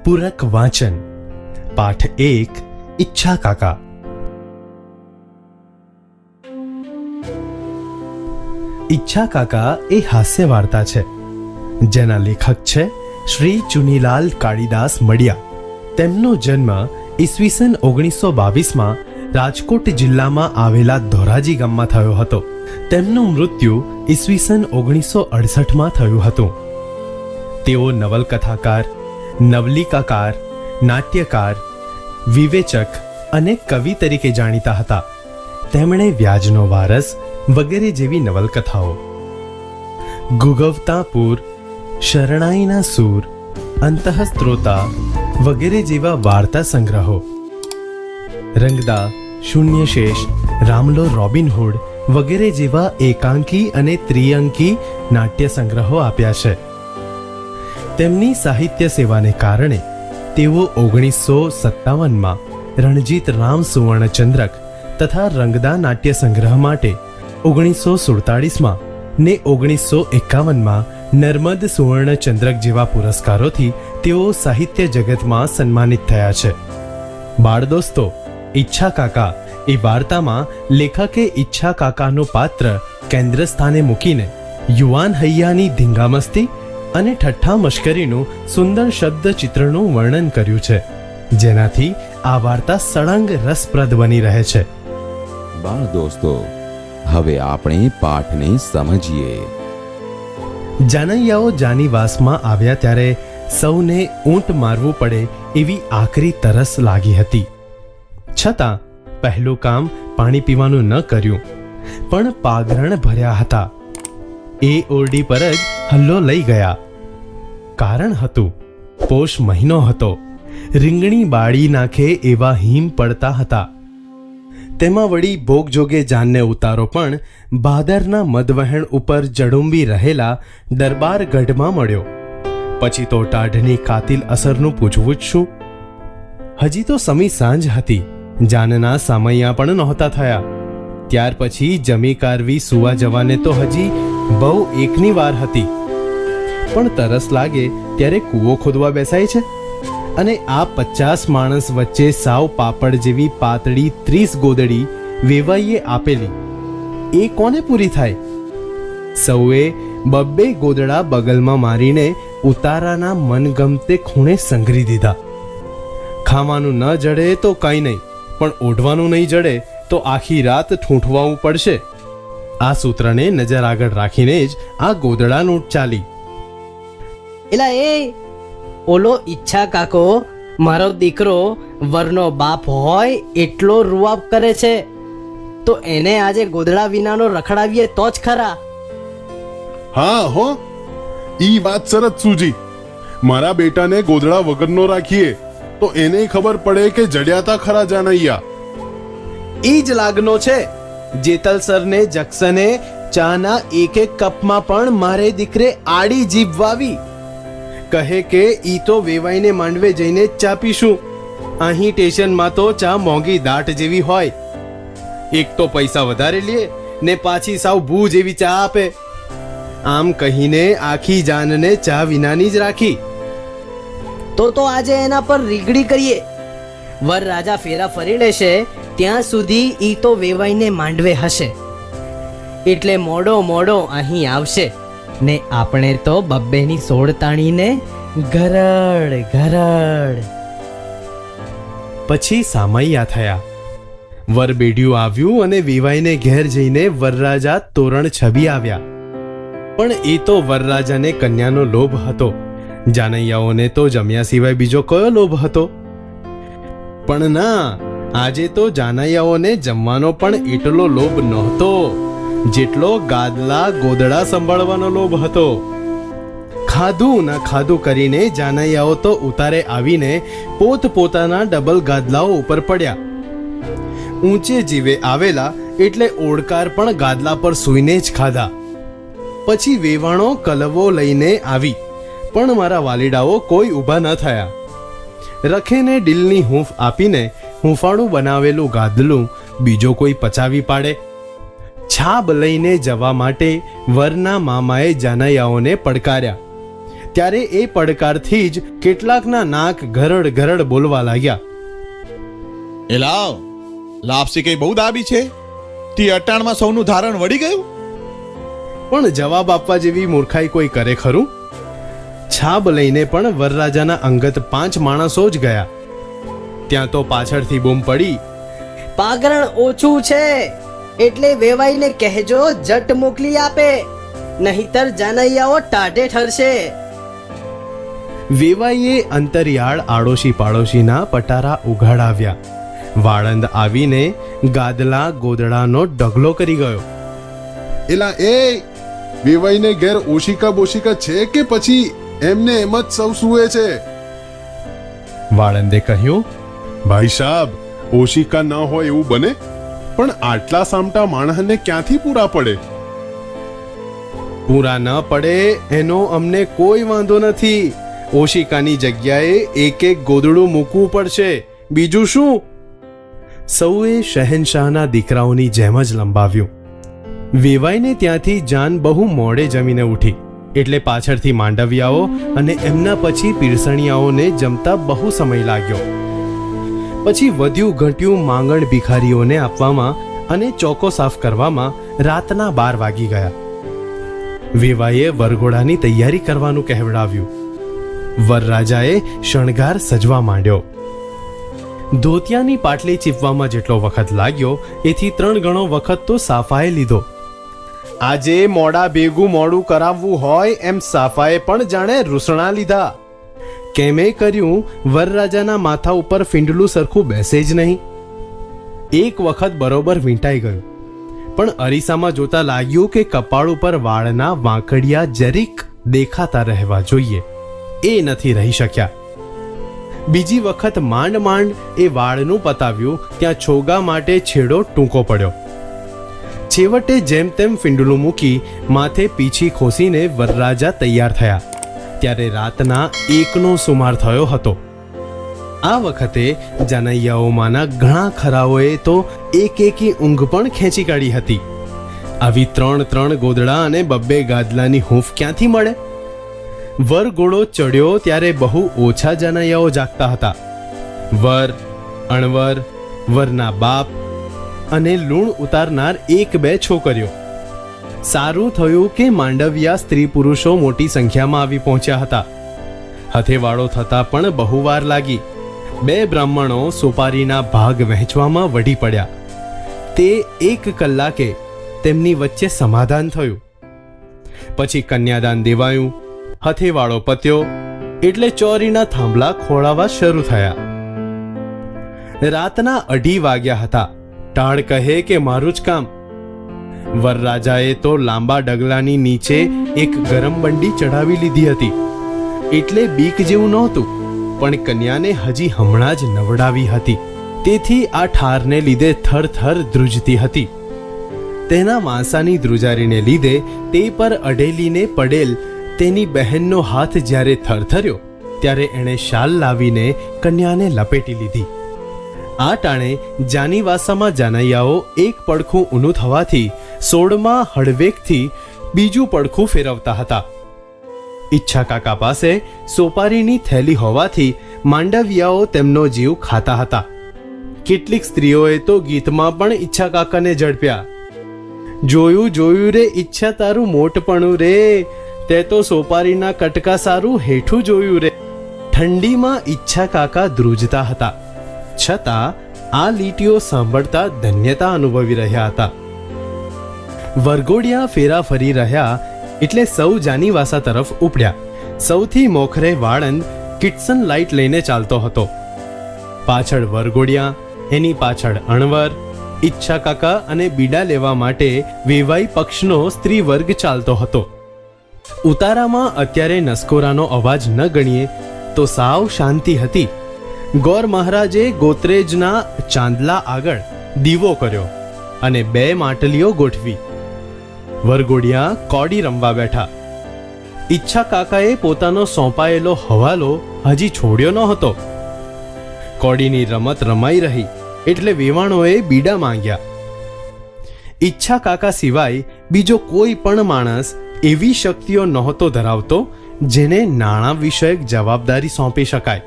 પૂરક વાંચન. પાઠ 1. ઈચ્છા કાકા. ઈચ્છા કાકા એ હાસ્ય વાર્તા છે જેના લેખક છે શ્રી ચુનીલાલ કાળીદાસ મડિયા. તેમનો જન્મ ઈસવીસન 1922માં રાજકોટ જિલ્લામાં આવેલા ધોરાજી ગામમાં થયો હતો. તેમનું મૃત્યુ ઈસવીસન 1968માં થયું હતું. તેઓ નવલકથાકાર, નવલિકાકાર, નાટ્યકાર, વિવેચક અને કવિ તરીકે જાણીતા હતા. તેમણે વ્યાજનો વારસ વગેરે જેવી નવલકથાઓ, ગુગવતા પૂર, શરણાઈના સૂર, અંતઃસ્ત્રોતા વગેરે જેવા વાર્તા સંગ્રહો, રંગદા, શૂન્યશેષ, રામલો રોબિનહુડ વગેરે જેવા એકાંકી અને ત્રિઅંકી નાટ્ય સંગ્રહો આપ્યા છે. તેમની સાહિત્ય સેવાને કારણે તેઓ 1957માં રણજીત રામ સુવર્ણચંદ્રક તથા રંગદા નાટ્ય સંગ્રહ માટે 1947માં ને 1951માં નર્મદ સુવર્ણચંદ્રક જેવા પુરસ્કારોથી તેઓ સાહિત્ય જગતમાં સન્માનિત થયા છે. બાળ દોસ્તો, ઈચ્છા કાકા એ વાર્તામાં લેખકે ઈચ્છા કાકાનું પાત્ર કેન્દ્ર સ્થાને મૂકીને યુવાન હૈયાની ધીંગામસ્તી અને ઠઠ્ઠા મશ્કરીનું સુંદર શબ્દ ચિત્રનું વર્ણન કર્યું છે, જેનાથી આ વાર્તા સળંગ રસપ્રદ બની રહે છે. બાળ દોસ્તો, હવે આપણે પાઠને સમજીએ. જાનૈયાઓ જાનીવાસમાં આવ્યા ત્યારે સૌને ઊંટ મારવું પડે એવી આકરી તરસ લાગી હતી. છતાં પહેલું કામ પાણી પીવાનું ન કર્યું, પણ પાગરણ ભર્યા હતા. એ ઓરડી પર જ હલ્લો લઈ ગયા. કારણ હતું, પોષ મહિનો હતો. રીંગણી બાળી નાખે એવા હિમ પડતા હતા. તેમાં વળી ભોગજોગે જાનને ઉતારો પણ ભાદરના મધવહેણ ઉપર જડુંબી રહેલા દરબાર ગઢમાં મળ્યો. પછી તો ટાઢની કાતિલ અસરનું પૂછવું જ શું? હજી તો સમી સાંજ હતી. જાનના સામૈયા પણ નહોતા થયા. ત્યાર પછી જમી કારવી સુવા જવાને તો હજી બહુ એકની વાર હતી. પણ તરસ લાગે ત્યારે કૂવો ખોદવા બેસાય છે, અને આ 50 માણસ વચ્ચે સાવ પાપડ જેવી પાતળી 30 ગોદડી વેવાઈએ આપેલી, એ કોને પૂરી થાય? સૌએ બબ્બે ગોદડા બગલમાં મારીને ઉતારાના મનગમતે ખૂણે સંઘરી દીધા. ખાવાનું ન જડે તો કંઈ નહીં, પણ ઓઢવાનું નહીં જડે તો આખી રાત ઠૂંઠવાવું પડશે. આ સૂત્રને નજર આગળ રાખીને જ આ ગોદડા લૂંટ ચાલી. એલા એ ઓલો ઈચ્છા કાકો, મારો દીકરો વરનો બાપ હોય એટલો રૂઆબ કરે છે, તો એને આજે ગોદડા વિનાનો રખડાવીએ તો જ ખરા. હા હો, ઈ વાત સરસ સૂજી. મારા બેટાને ગોદડા વગરનો રાખીએ તો એને ખબર પડે કે જડ્યાતા ખરા જાનૈયા. એ જ લાગનો છે. જેતલસરને જક્સને ચાના એક કપમાં પણ મારે દીકરે આડી જીભ વાવી. કહે કે ઈ તો વેવાઈને માંડવે જઈને જ ચા પીશું. અહીં સ્ટેશનમાં તો ચા મોંઘી દાટ જેવી હોય. એક તો પૈસા વધારે લે ને પાછી સાવ ભૂ જેવી ચા આપે. આમ કહીને આખી જાનને ચા વિનાની જ રાખી. તો આજે એના પર રીગડી કરીએ. વર રાજા ફેરા ફરી લેશે ત્યાં સુધી ઈ તો વેવાઈને માંડવે હશે, એટલે મોડો અહીં આવશે ને આપણે તો બબ્બેની સોળ તાણીને ગરડ ગરડ. પછી સામૈયા થયા. વરબેડિયું આવ્યું અને વેવાઈને ઘેર જઈને વરરાજા તોરણ છબી આવ્યા. પણ એ તો વરરાજાને કન્યાનો લોભ હતો. જાનૈયાઓને તો જમ્યા સિવાય બીજો કયો લોભ હતો? પણ ના, આજે તો જાનૈયાઓને જમવાનો પણ એટલો લોભ નહોતો જેટલો ગાદલા ગોદડા સંભાળવાનો લોભ હતો. ખાધું ના ખાધું કરીને જાનૈયાઓ તો ઉતારે આવીને પોતપોતાના ડબલ ગાદલાઓ ઉપર પડ્યા. ઊંચે જીવે આવેલા એટલે ઓડકાર પણ ગાદલા પર સૂઈને જ ખાધા. પછી વેવાણો કલવો લઈને આવી, પણ મારા વાલીડાઓ કોઈ ઊભા ન થયા. રખેને ડીલની હૂંફ આપીને હૂંફાળું બનાવેલું ગાદલું બીજો કોઈ પચાવી પાડે? છાબ લઈને જવા માટે વરના મામાએ જાનૈયાઓને પડકાર્યા. ત્યારે એ પડકારથી જ કેટલાકના નાક ગરડ ગરડ બોલવા લાગ્યા. એ લાપસી કઈ બહુ દાબી છે, તી અટાણમાં સૌનું ધારણ વળી ગયું. પણ જવાબ આપવા જેવી મૂર્ખાઈ કોઈ કરે ખરું? છાબ લઈને પણ વરરાજાના અંગત 5 માણસો જ ગયા. ત્યાં તો પાછળથી બૂમ પડી, પાગરણ ઓછું છે એટલે વેવાઈને કહેજો જટ મોકલી આપે, નહીતર જાનૈયાઓ ટાઢે ઠરશે. વેવાઈએ અંતરિયાળ આડોશી પાડોશીના પટારા ઉઘાડાવ્યા. વાળંદ આવીને ગાદલા ગોદડાનો ઢગલો કરી ગયો. એલા એ વેવાઈને ઘેર ઓશિકા બોશિકા છે કે પછી એમને એમ જ સૌ સૂવે છે? વાળંદે કહ્યું, ભાઈ સાહેબ, ઓશિકા ન હોય એવું બને, પણ આટલા સામટા માણસને ક્યાંથી પૂરા પડે? પૂરા ન પડે એનો અમને કોઈ વાંધો નથી. ઓશિકાની જગ્યાએ એક એક ગોદડું મૂકવું પડશે, બીજું શું? સૌએ શહેનશાહના દીકરાઓની જેમ જ લંબાવ્યું. વેવાઈને ત્યાંથી જાન બહુ મોડે જમીને ઉઠી, એટલે પાછળથી માંડવિયાઓ અને એમના પછી પીરસણિયાઓને જમતા બહુ સમય લાગ્યો. પછી વધ્યું ઘટ્યું માંગણ ભિખારીઓને આપવામાં અને ચોકો સાફ કરવામાં રાતના 12 વાગી ગયા. વેવાઈએ વરઘોડાની તૈયારી કરવાનું કહેવડાવ્યું. વરરાજાએ શણગાર સજવા માંડ્યો. ધોતિયાની પાટલી ચીપવામાં જેટલો વખત લાગ્યો એથી 3 ગણો વખત તો સાફાએ લીધો. આજે મોડા ભેગું મોડું કરાવવું હોય એમ સાફાએ પણ જાણે રૂસણા લીધા. કેમે કર્યું વરરાજાના માથા ઉપર ફીંડલું સરખું બેસે જ નહીં. એક વખત બરોબર વીંટાઈ ગયું, પણ અરીસામાં જોતા લાગ્યું કે કપાળ ઉપર વાળના વાંકડિયા જરીક દેખાતા રહેવા જોઈએ, એ નથી રહી શક્યા. બીજી વખત માંડ માંડ એ વાળનું પતાવ્યું ત્યાં છોગા માટે છેડો ટૂંકો પડ્યો. છેવટે જેમ તેમ ફીંડલું મૂકી માથે પીછી ખોસીને વરરાજા તૈયાર થયા. ત્યારે રાતના 1નો સુમાર થયો હતો. આ વખતે જાનૈયાઓમાંના ઘણા ખરાઓએ તો એકી ઊંઘ પણ ખેંચી કાઢી હતી. આવી 3 ગોદડા અને 2 ગાદલાની હૂંફ ક્યાંથી મળે? વરઘોડો ચડ્યો ત્યારે બહુ ઓછા જાનૈયાઓ જાગતા હતા. વર, અણવર, વરના બાપ અને લૂણ ઉતારનાર 1-2 છોકરીઓ. સારું થયું કે માંડવિયા સ્ત્રી પુરુષો મોટી સંખ્યામાં આવી પહોંચ્યા હતા. હથેવાળો થતા પણ બહુ વાર લાગી. 2 બ્રાહ્મણો સોપારીના ભાગ વહેંચવામાં વઢી પડ્યા. તે 1 કલાકે તેમની વચ્ચે સમાધાન થયું. પછી કન્યાદાન દેવાયું. હથેવાળો પત્યો એટલે ચોરીના થાંભલા ખોળાવા શરૂ થયા. રાતના 2:30 વાગ્યા હતા. ટાળ કહે કે મારું જ કામ. વરરાજાએ તો લાંબા ડગલાની નીચે એક ગરમ બંડી ચડાવી લીધી હતી, એટલે બીક જેવું નહોતું, પણ કન્યાને હજી હમણાં જ નવડાવી હતી, તેથી આ ઠારને લીધે થરથર ધ્રુજતી હતી. તેના વાંસાની ધ્રુજારીને લીધે તે પર અઢેલીને પડેલ તેની બહેનનો હાથ જ્યારે થરથર્યો ત્યારે એણે શાલ લાવીને કન્યાને લપેટી લીધી. આ ટાણે જાનીવાસામાં જાનૈયાઓ એક પડખું ઊનું થવાથી સોડમાં હળવેકથી બીજું પડખું ફેરવતા હતા. ઈચ્છા કાકા પાસે સોપારીની થેલી હોવાથી માંડવિયાઓ તેમનો જીવ ખાતા હતા. કેટલીક સ્ત્રીઓએ તો ગીતમાં પણ ઈચ્છા કાકાને ઝડપ્યા. જોયું રે ઈચ્છા તારું મોટપણું રે, તે તો સોપારીના કટકા સારું હેઠું જોયું રે. ઠંડીમાં ઈચ્છા કાકા ધ્રુજતા હતા, છતાં આ લીટીઓ સાંભળતા ધન્યતા અનુભવી રહ્યા હતા. વરઘોડિયા ફેરા ફરી રહ્યા એટલે સૌ જાનીવાસા તરફ ઉપડ્યા. સૌથી મોખરે વાળંદ કિટસન લાઇટ લઈને ચાલતો હતો. પાછળ વરઘોડિયા, એની પાછળ અણવર, ઈચ્છા કાકા અને બીડા લેવા માટે વેવાઈ પક્ષનો સ્ત્રી વર્ગ ચાલતો હતો. ઉતારામાં અત્યારે નસકોરાનો અવાજ ન ગણીએ તો સાવ શાંતિ હતી. ગોર મહારાજે ગોત્રેજના ચાંદલા આગળ દીવો કર્યો અને 2 માટલીઓ ગોઠવી. વરઘોડિયા કોડી રમવા બેઠા. ઈચ્છા કાકાએ પોતાનો સોંપાયેલો હવાલો હજી છોડ્યો ન હતો. કોડીની રમત રમાઈ રહી એટલે વેવાણોએ બીડા માંગ્યા. ઈચ્છા કાકા સિવાય બીજો કોઈ પણ માણસ એવી શક્તિઓ નહોતો ધરાવતો જેને નાણાં વિષયક જવાબદારી સોંપી શકાય.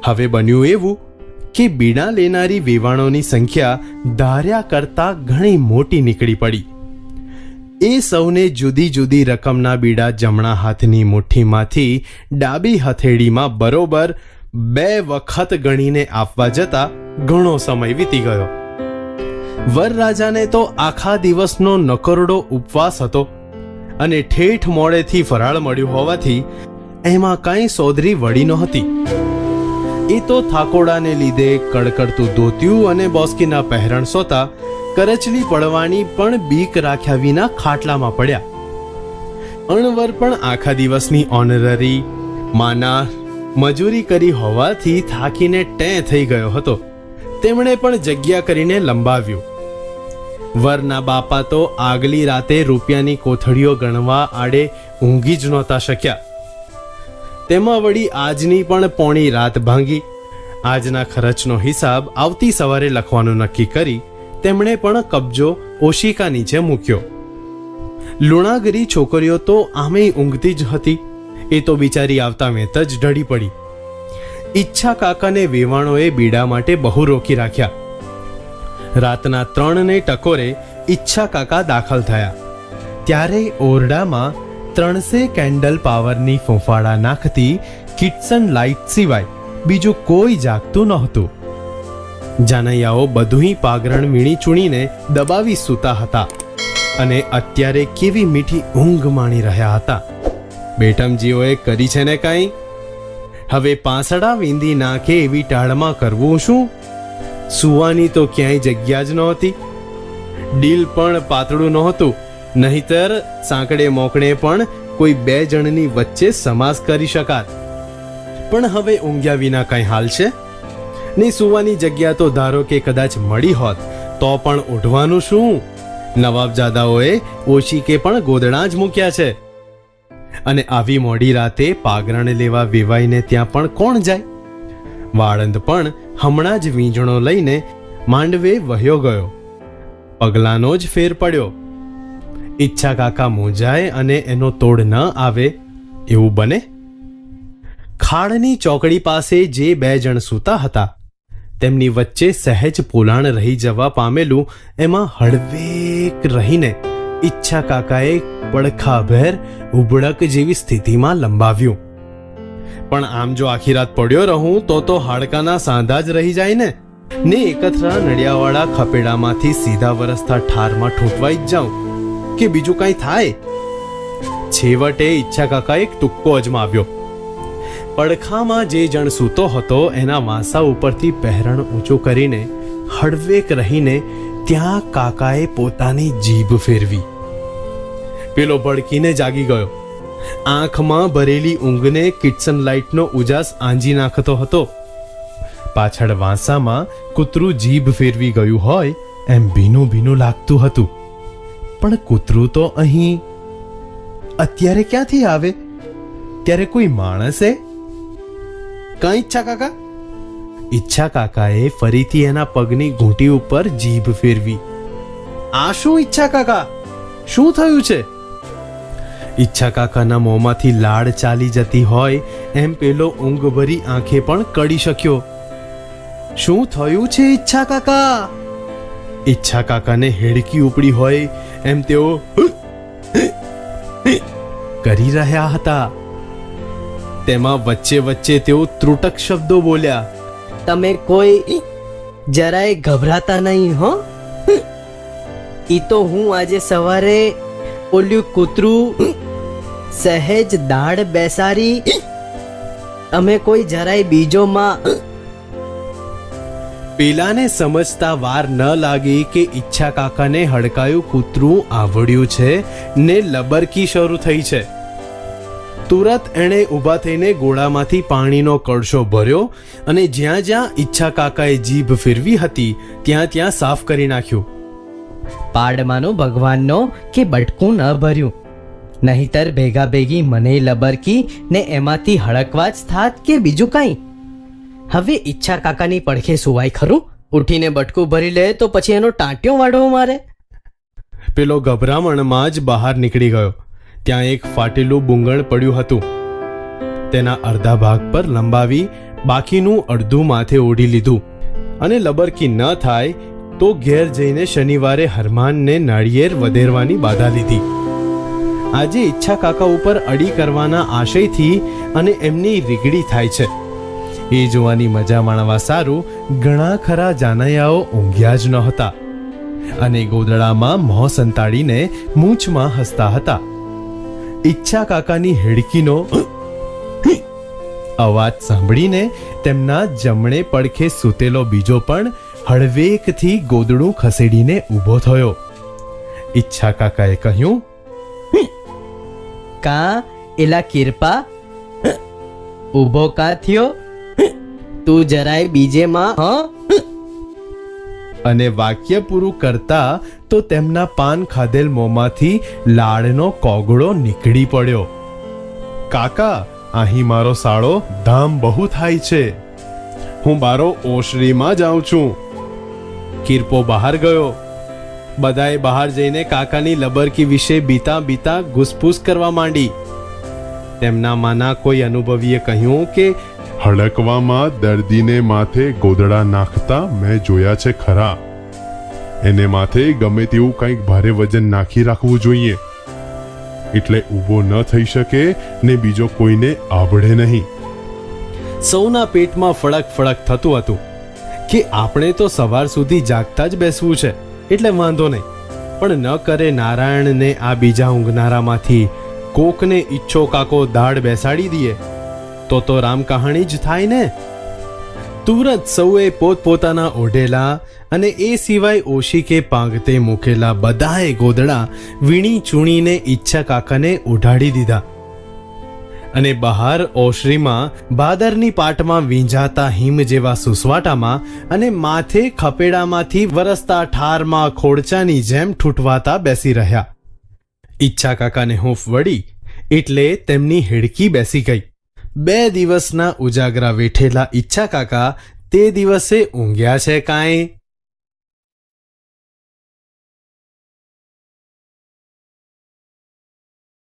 હવે બન્યું એવું કે બીડા લેનારી વેવાણોની સંખ્યા ધાર્યા કરતાં ઘણી મોટી નીકળી પડી. એ સૌને જુદી જુદી રકમના બીડા જમણા હાથની મુઠ્ઠીમાંથી ડાબી હથેળીમાં બરોબર 2 વખત ગણીને આપવા જતાં ઘણો સમય વીતી ગયો. વરરાજાને તો આખા દિવસનો નકરડો ઉપવાસ હતો અને ઠેઠ મોડેથી ફરાળ મળ્યું હોવાથી એમાં કાંઈ સોદરી વળી નહોતી. એ તો થાકોડાને લીધે કડકડતું ધોતિયું અને બોસ્કીના પહેરણ સોતા કરચલી પડવાની પણ બીક રાખ્યા વિના ખાટલામાં પડ્યા. અણવર પણ આખા દિવસની ઓનરરી માના મજૂરી કરી હોવાથી થાકીને ટેં થઈ ગયો હતો. તેમણે પણ જગ્યા કરીને લંબાવ્યું. વરના બાપા તો આગલી રાતે રૂપિયાની કોથળીઓ ગણવા આડે ઊંઘી જ નહોતા શક્યા. તેમાં વળી આજની પણ પોણી રાત ભાંગી. આજના ખર્ચનો હિસાબ આવતી સવારે લખવાનું નક્કી કરી તેમણે પણ કબજો ઓશિકા નીચે મૂક્યો. લુણાગરી છોકરીઓ તો આમેય ઊંઘતી જ હતી. એ તો બિચારી આવતા વેત જ ઢળી પડી. ઈચ્છા કાકાને વેવાણોએ બીડા માટે બહુ રોકી રાખ્યા. રાતના 3 ટકોરે ઈચ્છા કાકા દાખલ થયા. ત્યારે ઓરડામાં 300 કેન્ડલ પાવરની ફૂંફાડા નાખતી કિટસન લાઇટ સિવાય બીજું કોઈ જાગતું નહોતું. જાનૈયાઓ બધુંય પાગરણ વીણી ચૂણીને દબાવી સૂતા હતા અને અત્યારે કેવી મીઠી ઊંઘ માણી રહ્યા હતા. બેટમજીઓએ કરી છે ને કાંઈ? હવે પાંસડા વીંધી નાખે એવી ટાળમાં કરવું શું? સુવાની તો ક્યાંય જગ્યા જ નહોતી. ડીલ પણ પાતળું નહોતું, નહીતર સાંકડે મોકળે પણ કોઈ 2 જણની વચ્ચે સમાસ કરી શકાત. પણ હવે ઊંઘ્યા વિના કંઈ હાલ છે ને? સુવાની જગ્યા તો ધારો કે કદાચ મળી હોત તો પણ ઉઠવાનું શું? નવાબજાદાઓએ ઓશિકે પણ ગોદડા જ મૂક્યા છે. અને આવી મોડી રાતે પાગરણ લેવા વેવાઈને ત્યાં પણ કોણ જાય? વાળંદ પણ હમણાં જ વીંજણો લઈને માંડવે વહ્યો ગયો. પગલાંનો જ ફેર પડ્યો. ઈચ્છા કાકા મૂંઝાય અને એનો તોડ ન આવે એવું બને? ખાડની ચોકડી પાસે જે 2 જણ સૂતા હતા તેમની વચ્ચે સહેજ પોલાણ રહી જવા પામેલું એમાં હળવેક રહીને ઈચ્છા કાકાએ પડખાભેર ઉબળક જેવી સ્થિતિમાં લંબાવ્યું. પણ આમ જો આખી રાત પડ્યો રહું તો હાડકાના સાંધા જ રહી જાય ને એકથરા નડિયાવાળા ખપેડામાંથી સીધા વરસતા ઠારમાં ઠૂંટવાઈ જ જાઉં કે બીજું કાંઈ થાય. છેવટે ઈચ્છા કાકા એક તુક્કો અજમાવ્યો. પડખામાં જે જણ સૂતો હતો એના માસા ઉપરથી પહેરણ ઊંચું કરીને હળવેક રહીને ત્યાં કાકાએ પોતાની જીભ ફેરવી. પેલો ભડકીને જાગી ગયો. આંખમાં ભરેલી ઊંઘને કિટસન લાઇટનો ઉજાસ આંજી નાખતો હતો. પાછળ વાંસામાં કૂતરું જીભ ફેરવી ગયું હોય એમ ભીનું ભીનું લાગતું હતું. પણ કૂતરું તો અહીં અત્યારે ક્યાંથી આવે? ત્યારે કોઈ માણસે કાંઈ ઈચ્છા કાકા? ઈચ્છા કાકાએ ફરીથી એના પગની ઘૂંટી ઉપર જીભ ફેરવી. આ શું ઈચ્છા કાકા? શું થયું છે? ઈચ્છા કાકાના મોંમાંથી લાળ ચાલી જતી હોય એમ પેલો ઊંઘભરી આંખે પણ કડી શક્યો. શું થયું છે ઈચ્છા કાકા? ઈચ્છા કાકાને હેડકી ઉપડી હોય એમ તેઓ કરી રહ્યા હતા. તેમાં વચ્ચે વચ્ચે તેઓ ત્રુટક શબ્દો બોલ્યા. તમે કોઈ જરાય ગભરાતા નહીં હો. ઈ તો હું આજે સવારે ઓલ્યું કૂતરું સહેજ દાઢ બેસારી. અમે કોઈ જરાય બીજોમાં. પેલાને સમજતા વાર ન લાગી કે ઈચ્છા કાકાને હડકાયું કૂતરું આવડ્યું છે ને લબરકી શરૂ થઈ છે. તુરત એણે ઊભા થઈને ગોળામાંથી પાણીનો કળશો ભર્યો અને જ્યાં જ્યાં ઈચ્છા કાકાએ જીભ ફેરવી હતી ત્યાં ત્યાં સાફ કરી નાખ્યું. પાડમાંનો ભગવાનનો કે બટકું ન ભર્યું, નહીતર ભેગા ભેગી મને લબરકી ને એમાંથી હળકવા જ થાત કે બીજું કાંઈ. હવે ઈચ્છા કાકાની પડખે સુવાય ખરું? ઉઠીને બટકું ભરી લે તો પછી એનો ટાંટ્યો વાળવો મારે. પેલો ગભરામણમાં જ બહાર નીકળી ગયો. ત્યાં એક ફાટેલું બુંગણ પડ્યું હતું. તેના અડધા ભાગ પર લંબાવી બાકીનું અડધું માથે ઓઢી લીધું અને લબરકી ન થાય તો ઘેર જઈને શનિવારે હરમાનને નાળિયેર વધેરવાની બાધા લીધી. આજે ઈચ્છા કાકા ઉપર અડી કરવાના આશયથી અને એમની રીગડી થાય છે. એ જોવાની મજા માણવા સારું ઘણા ખરા જાનૈયાઓ ઊંઘ્યા જ નહોતા અને ગોદડામાં મોં સંતાડીને મૂંછમાં હસતા હતા. ઈચ્છા કાકાની હેડકીનો અવાજ સાંભળીને તેમના જમણે પડખે સૂતેલો બીજો પણ હળવેકથી ગોદડું ખસેડીને ઊભો થયો. ઈચ્છા કાકાએ કહ્યું, કા એલા કિરપા, ઊભો કા થયો? તું જરાય બીજેમાં અને વાક્ય પૂરું કરતા તો તેમના પાન ખાધેલ મોંમાંથી લાળનો કોગળો નીકળી પડ્યો. કાકા, અહીં મારો સાળો ધામ બહુ થાય છે. હું બારો ઓસરીમાં જાઉં છું. કિરપો બહાર ગયો. બધાએ બહાર જઈને કાકાની લબરકી વિશે બીતા બીતા ઘૂસપૂસ કરવા માંડી. તેમના માના કોઈ અનુભવીએ કહ્યું કે હડકવામાં દર્દીને માથે ગોદડા નાખતા મેં જોયા છે ખરા. એને માથે ગમે તેવું કંઈક ભારે વજન નાખી રાખવું જોઈએ, એટલે ઊભો ન થઈ શકે ને બીજો કોઈને આભળે નહીં. સૌના પેટમાં ફળક ફળક થતું હતું કે આપણે તો સવાર સુધી જાગતા જ બેસવું છે એટલે વાંધો નહીં, પણ ન કરે નારાયણને આ બીજા ઊંઘનારામાંથી કોકને ઈચ્છો કાકો દાડ બેસાડી દઈએ તો રામ કહાણી જ થાય ને. તુરત સૌએ પોતપોતાના ઓઢેલા અને એ સિવાય ઓશીકે પાંગતે મૂકેલા બધાએ ગોદડા વીણી ચૂણીને ઈચ્છા કાકાને ઉઢાડી દીધા અને બહાર ઓશરીમાં ભાદરની પાટમાં વીંજાતા હિમ જેવા સુસવાટામાં અને માથે ખપેડામાંથી વરસતા ઠારમાં ખોડચાની જેમ ઠૂઠવાતા બેસી રહ્યા. ઈચ્છા કાકાને હૂંફ વળી એટલે તેમની હેડકી બેસી ગઈ. 2 દિવસના ઉજાગરા વેઠેલા ઈચ્છા કાકા તે દિવસે ઊંઘ્યા છે કાંઈ?